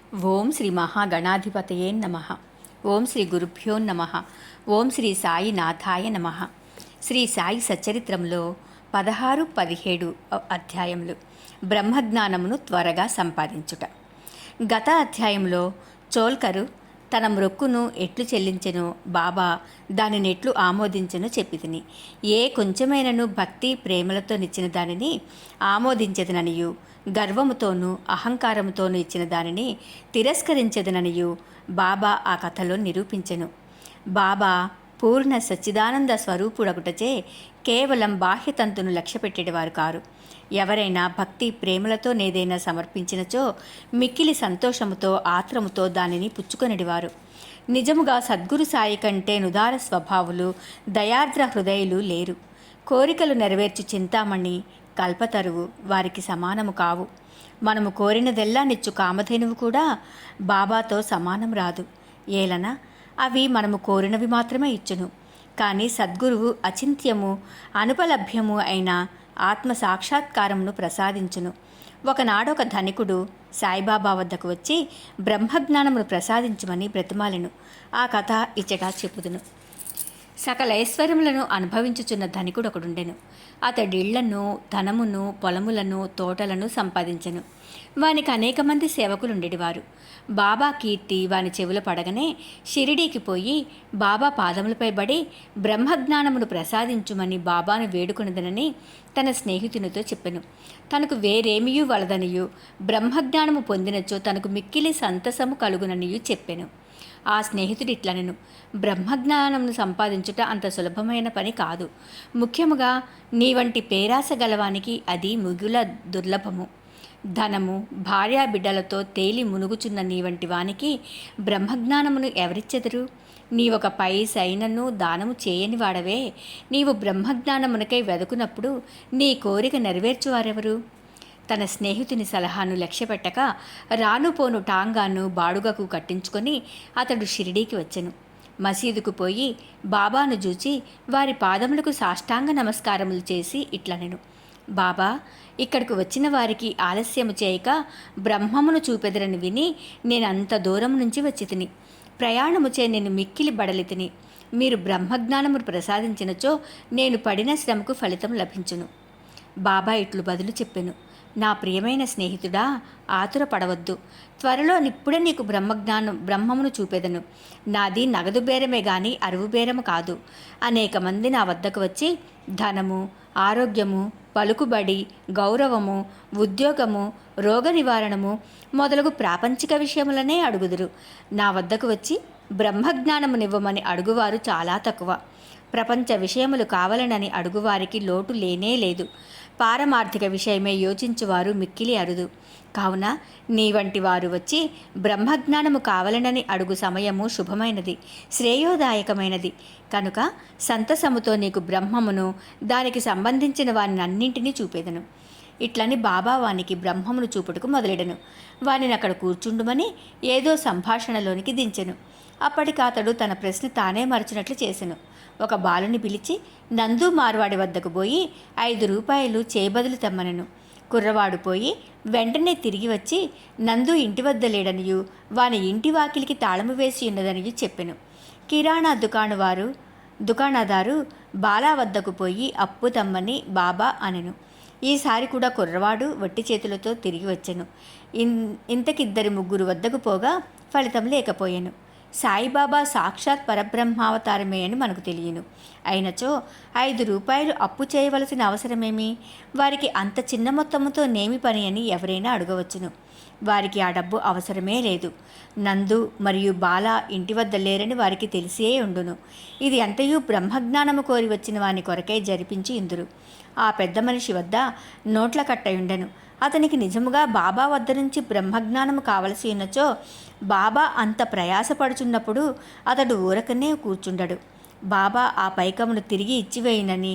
ఓం శ్రీ మహాగణాధిపతయే నమ. ఓం శ్రీ గురుభ్యో నమ. ఓం శ్రీ సాయినాథాయ నమ. శ్రీ సాయి సచ్చరిత్రంలో 16-17 అధ్యాయములు. బ్రహ్మజ్ఞానమును త్వరగా సంపాదించుట. గత అధ్యాయంలో చోల్కరు తన మ్రొక్కును ఎట్లు చెల్లించెనో బాబా దానిని ఎట్లు ఆమోదించెనో చెప్పితిని. ఏ కొంచెమైనను భక్తి ప్రేమలతో నిచ్చిన దానిని ఆమోదించదననియు, గర్వముతోనూ అహంకారముతోనూ ఇచ్చిన దానిని తిరస్కరించదననియు బాబా ఆ కథలో నిరూపించెను. బాబా పూర్ణ సచ్చిదానంద స్వరూపుడగుటచే కేవలం బాహ్యతంతును లక్ష్యపెట్టేవారు కారు. ఎవరైనా భక్తి ప్రేమలతో నేదైనా సమర్పించినచో మిక్కిలి సంతోషముతో ఆత్రముతో దానిని పుచ్చుకొనిడివారు. నిజముగా సద్గురు సాయి కంటే నుదార స్వభావులు, దయార్ద్ర హృదయులు లేరు. కోరికలు నెరవేర్చు చింతామణి, కల్పతరువు వారికి సమానము కావు. మనము కోరినదెల్లా నిచ్చు కామధేనువు కూడా బాబాతో సమానం రాదు. ఏలన అవి మనము కోరినవి మాత్రమే ఇచ్చును. కానీ సద్గురువు అచింత్యము అనుపలభ్యము అయిన ఆత్మ సాక్షాత్కారమును ప్రసాదించును. ఒకనాడొక ధనికుడు సాయిబాబా వద్దకు వచ్చి బ్రహ్మజ్ఞానమును ప్రసాదించమని బ్రతిమాలెను. ఆ కథ ఇచ్చగా చెప్పుదును. సకల ఐశ్వర్యములను అనుభవించుచున్న ధనికుడొకడుండెను. అతడిళ్లను, ధనమును, పొలములను, తోటలను సంపాదించెను. వానికి అనేక మంది సేవకులుండేవారు. బాబా కీర్తి వాని చెవుల పడగనే షిరిడీకి పోయి బాబా పాదములపై బడి బ్రహ్మజ్ఞానమును ప్రసాదించుమని బాబాను వేడుకొనిదనని తన స్నేహితునితో చెప్పెను. తనకు వేరేమియూ వలదనియు, బ్రహ్మజ్ఞానము పొందినచో తనకు మిక్కిలి సంతసము కలుగుననియు చెప్పెను. ఆ స్నేహితుడు ఇట్లనెను: బ్రహ్మజ్ఞానమును సంపాదించుట అంత సులభమైన పని కాదు. ముఖ్యముగా నీ వంటి పేరాస గలవానికి అది మిగుల దుర్లభము. ధనము, భార్యాబిడ్డలతో తేలి మునుగుచున్న నీ వంటి వానికి బ్రహ్మజ్ఞానమును ఎవరిచ్చెదరు? నీవొక పైసైనను దానము చేయని వాడవే. నీవు బ్రహ్మజ్ఞానమునకై వెదకునప్పుడు నీ కోరిక నెరవేర్చువారెవరు? తన స్నేహితుని సలహాను లక్ష్యపెట్టక రానుపోను టాంగాను బాడుగకు కట్టించుకొని అతడు షిరిడీకి వచ్చెను. మసీదుకు పోయి బాబాను చూచి వారి పాదములకు సాష్టాంగ నమస్కారములు చేసి ఇట్లనెను: బాబా, ఇక్కడకు వచ్చిన వారికి ఆలస్యము చేయక బ్రహ్మమును చూపెదరని విని నేనంత దూరం నుంచి వచ్చి తిని. ప్రయాణముచే నేను మిక్కిలి బడలితిని. మీరు బ్రహ్మజ్ఞానమును ప్రసాదించినచో నేను పడిన శ్రమకు ఫలితం లభించును. బాబా ఇట్లు బదులు చెప్పెను: నా ప్రియమైన స్నేహితుడా, ఆతురపడవద్దు. త్వరలో నిప్పుడే నీకు బ్రహ్మమును చూపెదను. నాది నగదు బేరమే గాని అరువు బేరము కాదు. అనేక మంది నా వద్దకు వచ్చి ధనము, ఆరోగ్యము, పలుకుబడి, గౌరవము, ఉద్యోగము, రోగ నివారణము మొదలగు ప్రాపంచిక విషయములనే అడుగుదురు. నా వద్దకు వచ్చి బ్రహ్మజ్ఞానమునివ్వమని అడుగువారు చాలా తక్కువ. ప్రపంచ విషయములు కావాలనని అడుగువారికి లోటు లేనే లేదు. పారమార్థిక విషయమే యోచించువారు మిక్కిలి అరుదు. కావున నీ వంటి వారు వచ్చి బ్రహ్మజ్ఞానము కావాలనని అడుగు సమయము శుభమైనది, శ్రేయోదాయకమైనది. కనుక సంతసముతో నీకు బ్రహ్మమును దానికి సంబంధించిన వానినన్నింటినీ చూపేదను. ఇట్లని బాబా వానికి బ్రహ్మమును చూపుటకు మొదలెడను. వానిని అక్కడ కూర్చుండుమని ఏదో సంభాషణలోనికి దించెను. అప్పటికాతడు తన ప్రశ్న తానే మరచినట్లు చేసెను. ఒక బాలుని పిలిచి నందు మార్వాడి వద్దకు పోయి 5 రూపాయలు చేబదులు తెమ్మనెను. కుర్రవాడు పోయి వెంటనే తిరిగి వచ్చి నందు ఇంటి వద్ద లేడనియు, వాని ఇంటి వాకిలికి తాళము వేసి ఉన్నదనియు చెప్పెను. కిరాణా దుకాణదారు బాలా వద్దకు పోయి అప్పు తమ్మని బాబా అనెను. ఈసారి కూడా కుర్రవాడు వట్టి చేతులతో తిరిగి వచ్చెను. ఇంతకిద్దరి ముగ్గురు వద్దకు పోగా ఫలితం లేకపోయెను. సాయిబాబా సాక్షాత్ పరబ్రహ్మావతారమే అని మనకు తెలియను. అయినచో 5 రూపాయలు అప్పు చేయవలసిన అవసరమేమి? వారికి అంత చిన్న మొత్తముతో నేమి పని అని ఎవరైనా అడగవచ్చును. వారికి ఆ డబ్బు అవసరమే లేదు. నందు మరియు బాల ఇంటి వద్ద లేరని వారికి తెలిసే ఉండును. ఇది అంతయు బ్రహ్మజ్ఞానము కోరి వచ్చిన వాని కొరకై జరిపించి ఇందురు. ఆ పెద్ద మనిషి వద్ద నోట్ల కట్టయుండెను. అతనికి నిజముగా బాబా వద్ద నుంచి బ్రహ్మజ్ఞానము కావలసి ఉన్నచో బాబా అంత ప్రయాసపడుచున్నప్పుడు అతడు ఊరకనే కూర్చుండడు. బాబా ఆ పైకమును తిరిగి ఇచ్చివేయనని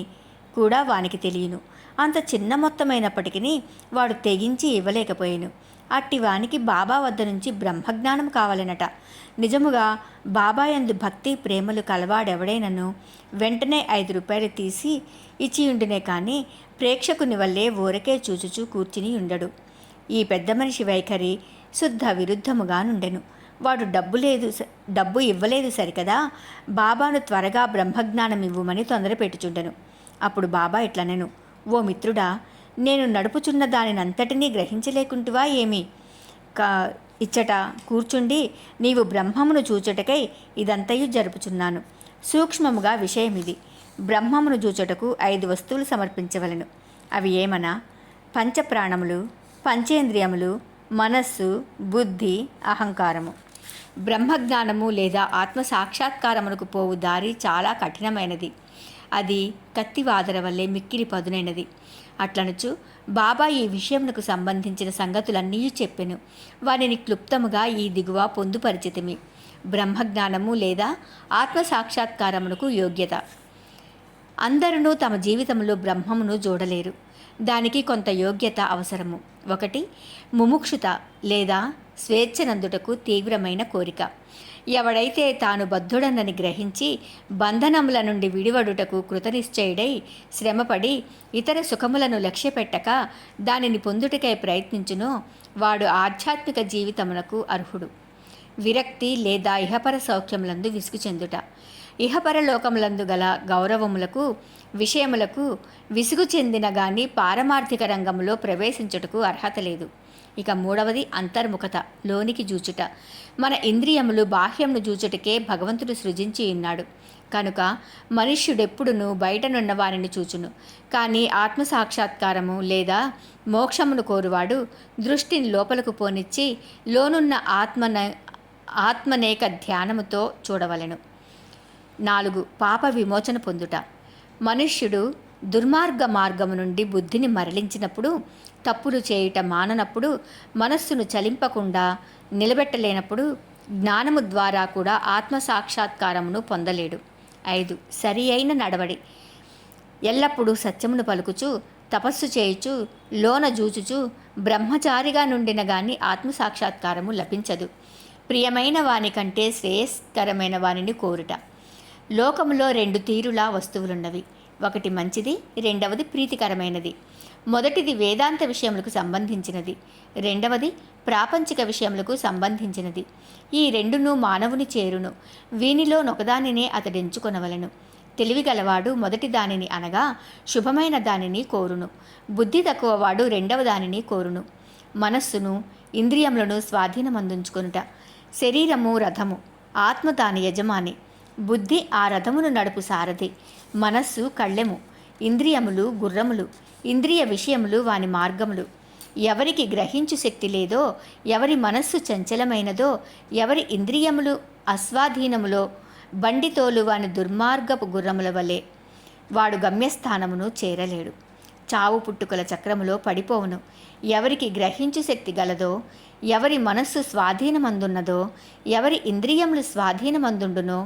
కూడా వానికి తెలియను. అంత చిన్న మొత్తమైనప్పటికీ వాడు తెగించి ఇవ్వలేకపోయాను. అట్టి వానికి బాబా వద్ద నుంచి బ్రహ్మజ్ఞానం కావాలనట. నిజముగా బాబా యందు భక్తి ప్రేమలు కలవాడెవడైనను వెంటనే 5 రూపాయలు తీసి ఇచ్చియుండునే కానీ ప్రేక్షకుని వల్లే ఊరకే చూచుచూ కూర్చుని ఉండడు. ఈ పెద్ద మనిషి వైఖరి శుద్ధ విరుద్ధముగా నుండెను. వాడు డబ్బు ఇవ్వలేదు సరికదా, బాబాను త్వరగా బ్రహ్మజ్ఞానం ఇవ్వమని తొందరపెట్టుచుండెను. అప్పుడు బాబా ఇట్లనెను, ఓ మిత్రుడా, నేను నడుపుచున్న దానినంతటినీ గ్రహించలేకుంటువా ఏమి? ఇచ్చట కూర్చుండి నీవు బ్రహ్మమును చూచుటకై ఇదంతయు జరుపుచున్నాను. సూక్ష్మముగా విషయమిది. బ్రహ్మమును చూచుటకు 5 వస్తువులు సమర్పించవలెను. అవి ఏమనా? పంచప్రాణములు, పంచేంద్రియములు, మనస్సు, బుద్ధి, అహంకారము. బ్రహ్మజ్ఞానము లేదా ఆత్మ సాక్షాత్కారమునకు పోవు దారి చాలా కఠినమైనది. అది కత్తివాదర వల్లే మిక్కిలి పదునైనది. అట్లనుచు బాబా ఈ విషయమునకు సంబంధించిన సంగతులన్నీ చెప్పెను. వారిని క్లుప్తముగా ఈ దిగువ పొందుపరిచితిమి. బ్రహ్మజ్ఞానము లేదా ఆత్మ సాక్షాత్కారమునకు యోగ్యత. అందరూ తమ జీవితంలో బ్రహ్మమును చూడలేరు. దానికి కొంత యోగ్యత అవసరము. 1. ముముక్షుత లేదా స్వేచ్ఛనందుటకు తీవ్రమైన కోరిక. ఎవడైతే తాను బద్ధుడనని గ్రహించి బంధనముల నుండి విడివడుటకు కృతనిశ్చయుడై శ్రమపడి ఇతర సుఖములను లక్ష్యపెట్టక దానిని పొందుటకై ప్రయత్నించునో వాడు ఆధ్యాత్మిక జీవితమునకు అర్హుడు. విరక్తి లేదా ఇహపర సౌఖ్యములందు విసుగు చెందుట. ఇహపరలోకములందు గల గౌరవములకు విషయములకు విసుగు చెందిన గాని పారమార్థిక రంగంలో ప్రవేశించుటకు అర్హత లేదు. ఇక 3వది అంతర్ముఖత, లోనికి జూచుట. మన ఇంద్రియములు బాహ్యంను జూచుటకే భగవంతుడు సృజించి ఉన్నాడు. కనుక మనుష్యుడెప్పుడునూ బయటనున్న వారిని చూచును. కానీ ఆత్మసాక్షాత్కారము లేదా మోక్షమును కోరువాడు దృష్టిని లోపలకు పోనిచ్చి లోనున్న ఆత్మనేక ధ్యానముతో చూడవలెను. 4. పాప విమోచన పొందుట. మనుష్యుడు దుర్మార్గ మార్గము నుండి బుద్ధిని మరలించినప్పుడు, తప్పులు చేయుట మాననప్పుడు, మనస్సును చలింపకుండా నిలబెట్టలేనప్పుడు జ్ఞానము ద్వారా కూడా ఆత్మసాక్షాత్కారమును పొందలేడు. 5. సరి అయిన నడవడి. ఎల్లప్పుడూ సత్యమును పలుకుచు తపస్సు చేయుచు లోన జూచుచు బ్రహ్మచారిగా నుండిన గాని ఆత్మసాక్షాత్కారము లభించదు. ప్రియమైన వాని కంటే శ్రేయస్కరమైన వానిని కోరుట. లోకములో 2 తీరులా వస్తువులున్నవి. 1 మంచిది, 2వది ప్రీతికరమైనది. మొదటిది వేదాంత విషయములకు సంబంధించినది, 2వది ప్రాపంచిక విషయములకు సంబంధించినది. ఈ 2ను మానవుని చేరును. వీనిలో నొకదానినే అతడెంచుకొనవలెను. తెలివిగలవాడు మొదటి దానిని అనగా శుభమైన దానిని కోరును. బుద్ధి తక్కువవాడు 2వ దానిని కోరును. మనస్సును ఇంద్రియములను స్వాధీనమందుంచుకొనుట. శరీరము రథము, ఆత్మ దాని యజమాని. బుద్ధి ఆ రథమును నడుపు సారథి. మనస్సు కళ్ళెము, ఇంద్రియములు గుర్రములు. ఇంద్రియ విషయములు వాని మార్గములు. ఎవరికి గ్రహించు శక్తి లేదో, ఎవరి మనస్సు చంచలమైనదో, ఎవరి ఇంద్రియములు అస్వాధీనములో బండితోలు వాని దుర్మార్గపు గుర్రముల వలె వాడు గమ్యస్థానమును చేరలేడు. చావు పుట్టుకల చక్రములో పడిపోవును. ఎవరికి గ్రహించు శక్తి గలదో, ఎవరి మనస్సు స్వాధీనమందున్నదో, ఎవరి ఇంద్రియములు స్వాధీనమందుండునో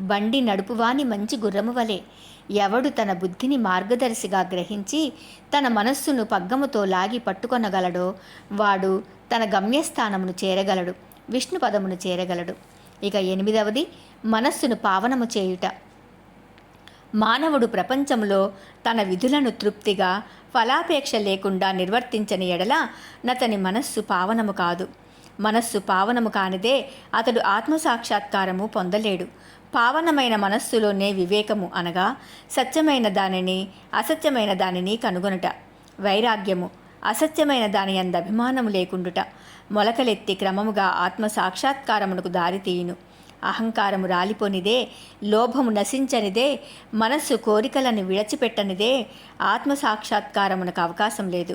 బండి నడుపువాని మంచి గుర్రము వలె ఎవడు తన బుద్ధిని మార్గదర్శిగా గ్రహించి తన మనస్సును పగ్గముతో లాగి పట్టుకొనగలడో వాడు తన గమ్యస్థానమును చేరగలడు, విష్ణు పదమును చేరగలడు. ఇక 8వది మనస్సును పావనము చేయుట. మానవుడు ప్రపంచంలో తన విధులను తృప్తిగా ఫలాపేక్ష లేకుండా నిర్వర్తించని ఎడల నతని మనస్సు పావనము కాదు. మనస్సు పావనము కానిదే అతడు ఆత్మసాక్షాత్కారము పొందలేడు. పావనమైన మనస్సులోనే వివేకము అనగా సత్యమైన దానిని అసత్యమైన దానిని కనుగొనుట. వైరాగ్యము అసత్యమైన దాని యందు అభిమానము లేకుండుట మొలకలెత్తి క్రమముగా ఆత్మసాక్షాత్కారమునకు దారితీయును. అహంకారము రాలిపోనిదే, లోభము నశించనిదే, మనస్సు కోరికలను విడిచిపెట్టనిదే ఆత్మసాక్షాత్కారమునకు అవకాశం లేదు.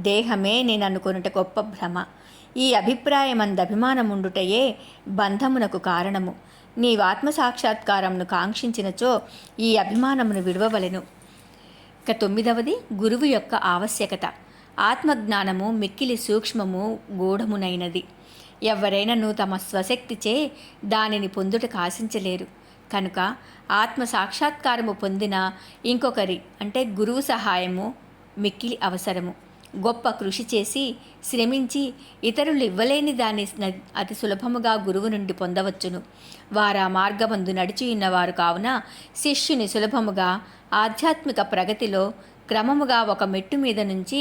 దేహమే నేననుకొనుట గొప్ప భ్రమ. ఈ అభిప్రాయమందు అభిమానముండుటయే బంధమునకు కారణము. నీవు ఆత్మసాక్షాత్కారమును కాంక్షించినచో ఈ అభిమానమును విడవవలెను. ఇక 9వది గురువు యొక్క ఆవశ్యకత. ఆత్మజ్ఞానము మిక్కిలి సూక్ష్మము గూఢమునైనది. ఎవరైనను తమ స్వశక్తిచే దానిని పొందుటకు ఆశించలేరు. కనుక ఆత్మ సాక్షాత్కారము పొందిన ఇంకొకరి అంటే గురువు సహాయము మిక్కిలి అవసరము. గొప్ప కృషి చేసి శ్రమించి ఇతరులు ఇవ్వలేని దాన్ని అతి సులభముగా గురువు నుండి పొందవచ్చును. వారా మార్గమందు నడిచి ఉన్నవారు కావున శిష్యుని సులభముగా ఆధ్యాత్మిక ప్రగతిలో క్రమముగా ఒక మెట్టు మీద నుంచి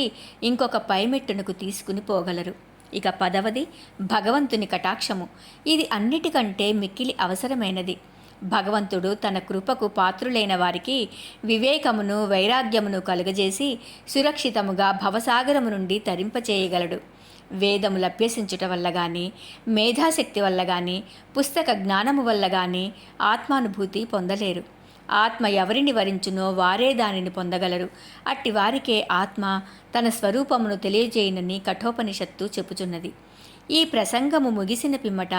ఇంకొక పై మెట్టునకు తీసుకుని పోగలరు. ఇక 10వది భగవంతుని కటాక్షము. ఇది అన్నిటికంటే మిక్కిలి అవసరమైనది. భగవంతుడు తన కృపకు పాత్రులైన వారికి వివేకమును వైరాగ్యమును కలుగజేసి సురక్షితముగా భవసాగరము నుండి తరింపచేయగలడు. వేదములు అభ్యసించుట వల్ల కానీ, మేధాశక్తి వల్ల కానీ, పుస్తక జ్ఞానము వల్ల కానీ ఆత్మానుభూతి పొందలేరు. ఆత్మ ఎవరిని వరించునో వారే దానిని పొందగలరు. అట్టి వారికే ఆత్మ తన స్వరూపమును తెలియజేయనని కఠోపనిషత్తు చెప్పుచున్నది. ఈ ప్రసంగము ముగిసిన పిమ్మట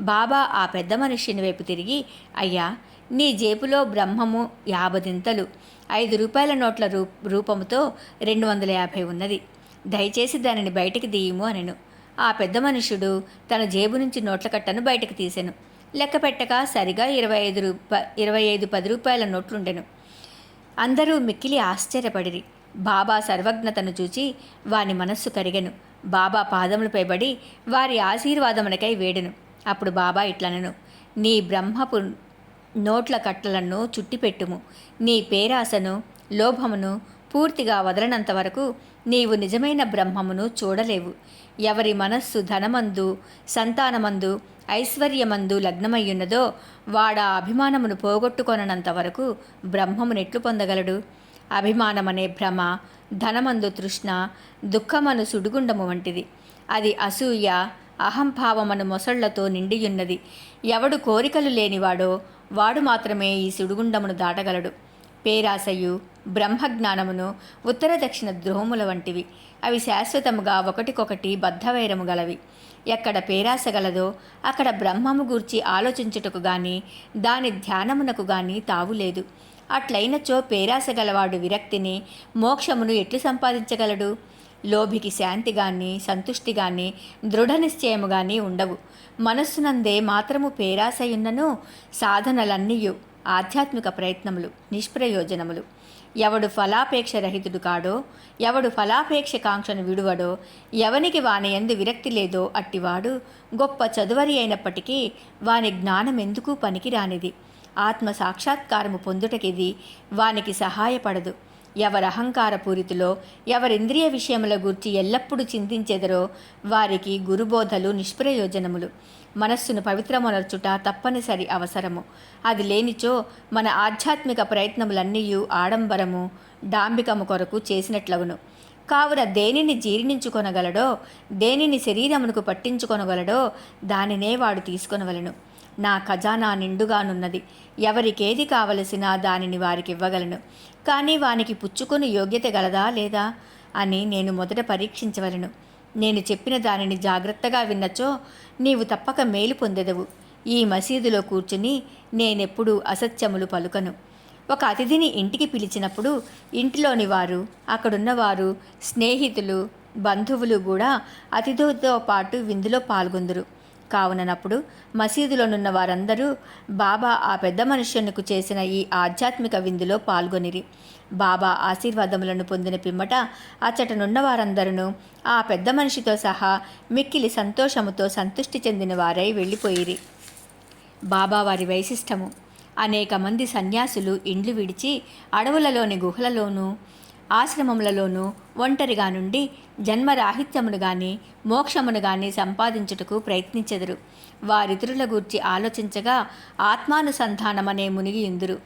బాబా ఆ పెద్ద మనుష్యుని వైపు తిరిగి, అయ్యా, నీ జేబులో బ్రహ్మము 50 దింతలు, 5 రూపాయల నోట్ల రూపముతో 250 ఉన్నది. దయచేసి దానిని బయటికి తీయము అనెను. ఆ పెద్ద మనుష్యుడు తన జేబు నుంచి నోట్ల కట్టను బయటకు తీసెను. లెక్క పెట్టక సరిగా 25 10 రూపాయల నోట్లుండెను. అందరూ మిక్కిలి ఆశ్చర్యపడిరి. బాబా సర్వజ్ఞతను చూచి వాని మనస్సు కరిగెను. బాబా పాదములపై పడి వారి ఆశీర్వాదమునకై వేడెను. అప్పుడు బాబా ఇట్లనెను, నీ బ్రహ్మపు నోట్ల కట్టలను చుట్టిపెట్టుము. నీ పేరాసను లోభమును పూర్తిగా వదలనంత వరకు నీవు నిజమైన బ్రహ్మమును చూడలేవు. ఎవరి మనస్సు ధనమందు, సంతానమందు, ఐశ్వర్యమందు లగ్నమయ్యున్నదో వాడా అభిమానమును పోగొట్టుకొనంత వరకు బ్రహ్మమునెట్లు పొందగలడు? అభిమానమనే భ్రమ, ధనమందు తృష్ణ, దుఃఖమను సుడిగుండము వంటిది. అది అసూయ, అహంభావమను మొసళ్లతో నిండియున్నది. ఎవడు కోరికలు లేనివాడో వాడు మాత్రమే ఈ సుడిగుండమును దాటగలడు. పేరాశయు, బ్రహ్మజ్ఞానమును ఉత్తర దక్షిణ ధ్రువముల వంటివి. అవి శాశ్వతముగా ఒకటికొకటి బద్ధవైరము గలవి. ఎక్కడ పేరాశ గలదో అక్కడ బ్రహ్మము గూర్చి ఆలోచించుటకు గాని దాని ధ్యానమునకు గాని తావులేదు. అట్లయినచో పేరాశ గలవాడు విరక్తిని, మోక్షమును ఎట్లు సంపాదించగలడు? లోభికి శాంతి గాని, సంతుష్టి గాని, దృఢ నిశ్చయము గాని ఉండవు. మనస్సునందే మాత్రము పేరాశయున్నను సాధనలన్నీయు ఆధ్యాత్మిక ప్రయత్నములు నిష్ప్రయోజనములు. ఎవడు ఫలాపేక్ష రహితుడు కాడో, ఎవడు ఫలాపేక్ష కాంక్షను విడువడో, ఎవనికి వాని యందు విరక్తి లేదో అట్టివాడు గొప్ప చదువరి అయినప్పటికీ వాని జ్ఞానమెందుకు పనికిరానిది. ఆత్మ సాక్షాత్కారము పొందుటకిది వానికి సహాయపడదు. ఎవరహంకారపూరితులో, ఎవరింద్రియ విషయముల గూర్చి ఎల్లప్పుడూ చింతించెదరో వారికి గురుబోధలు నిష్ప్రయోజనములు. మనస్సును పవిత్రమునర్చుట తప్పనిసరి అవసరము. అది లేనిచో మన ఆధ్యాత్మిక ప్రయత్నములన్నీ ఆడంబరము, డాంబికము కొరకు చేసినట్లవును. కావున దేనిని జీర్ణించుకొనగలడో, దేనిని శరీరమునకు పట్టించుకొనగలడో దానినే వాడు తీసుకొనవలెను. నా ఖజానా నిండుగానున్నది, ఎవరికేది కావలసినా దానిని వారికి ఇవ్వగలను. కానీ వానికి పుచ్చుకొని యోగ్యత గలదా లేదా అని నేను మొదట పరీక్షించవలను. నేను చెప్పిన దానిని జాగ్రత్తగా విన్నచో నీవు తప్పక మేలు పొందెదవు. ఈ మసీదులో కూర్చుని నేనెప్పుడూ అసత్యములు పలుకను. ఒక అతిథిని ఇంటికి పిలిచినప్పుడు ఇంటిలోని వారు, అక్కడున్నవారు, స్నేహితులు, బంధువులు కూడా అతిథితో పాటు విందులో పాల్గొందురు. కావునప్పుడు మసీదులోనున్న వారందరూ బాబా ఆ పెద్ద మనుష్యునికి చేసిన ఈ ఆధ్యాత్మిక విందులో పాల్గొనిరి. బాబా ఆశీర్వాదములను పొందిన పిమ్మట అచ్చటనున్న వారందరూ ఆ పెద్ద మనిషితో సహా మిక్కిలి సంతోషముతో సంతృష్టి చెందిన వారై వెళ్ళిపోయిరి. బాబా వారి వైశిష్టము. అనేక మంది సన్యాసులు ఇండ్లు విడిచి అడవులలోని గుహలలోనూ ఆశ్రమములలోనూ ఒంటరిగా నుండి జన్మరాహిత్యమును గాని మోక్షమును గాని సంపాదించుటకు ప్రయత్నించెదరు. వారితరుల గూర్చి ఆలోచించగా ఆత్మానుసంధానమనే మునిగియుందురు.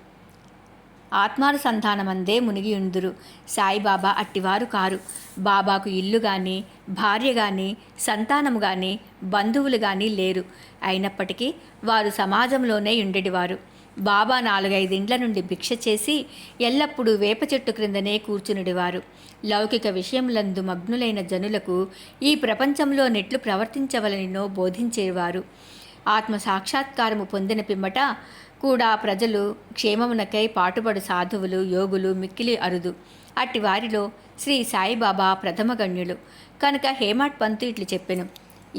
ఆత్మానుసంధానమందే మునిగియుందురు. సాయిబాబా అట్టివారు కారు. బాబాకు ఇల్లు గాని, భార్య గాని, సంతానము గాని, బంధువులు గాని లేరు. అయినప్పటికీ వారు సమాజంలోనే ఉండేటివారు. బాబా 4-5 ఇండ్ల నుండి భిక్ష చేసి ఎల్లప్పుడూ వేప చెట్టు క్రిందనే కూర్చునిడివారు. లౌకిక విషయములందు మగ్నులైన జనులకు ఈ ప్రపంచంలో నెట్లు ప్రవర్తించవలనినో బోధించేవారు. ఆత్మ సాక్షాత్కారము పొందిన పిమ్మట కూడా ప్రజలు క్షేమమునకై పాటుపడు సాధువులు, యోగులు మిక్కిలి అరుదు. అట్టి వారిలో శ్రీ సాయిబాబా ప్రథమగణ్యులు. కనుక హేమాడ్ పంతు ఇట్లు చెప్పెను,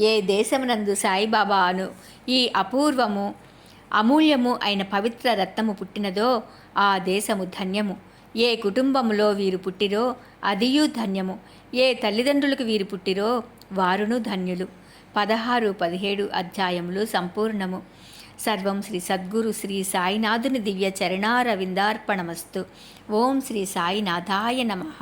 ఏ దేశమునందు సాయిబాబా అను ఈ అపూర్వము అమూల్యము అయిన పవిత్ర రత్నము పుట్టినదో ఆ దేశము ధన్యము. ఏ కుటుంబములో వీరు పుట్టిరో అదియూ ధన్యము. ఏ తల్లిదండ్రులకు వీరు పుట్టిరో వారును ధన్యులు. 16-17 అధ్యాయములు సంపూర్ణము. సర్వం శ్రీ సద్గురు శ్రీ సాయినాథుని దివ్య చరణారవిందార్పణమస్తు. ఓం శ్రీ సాయినాథాయ నమః.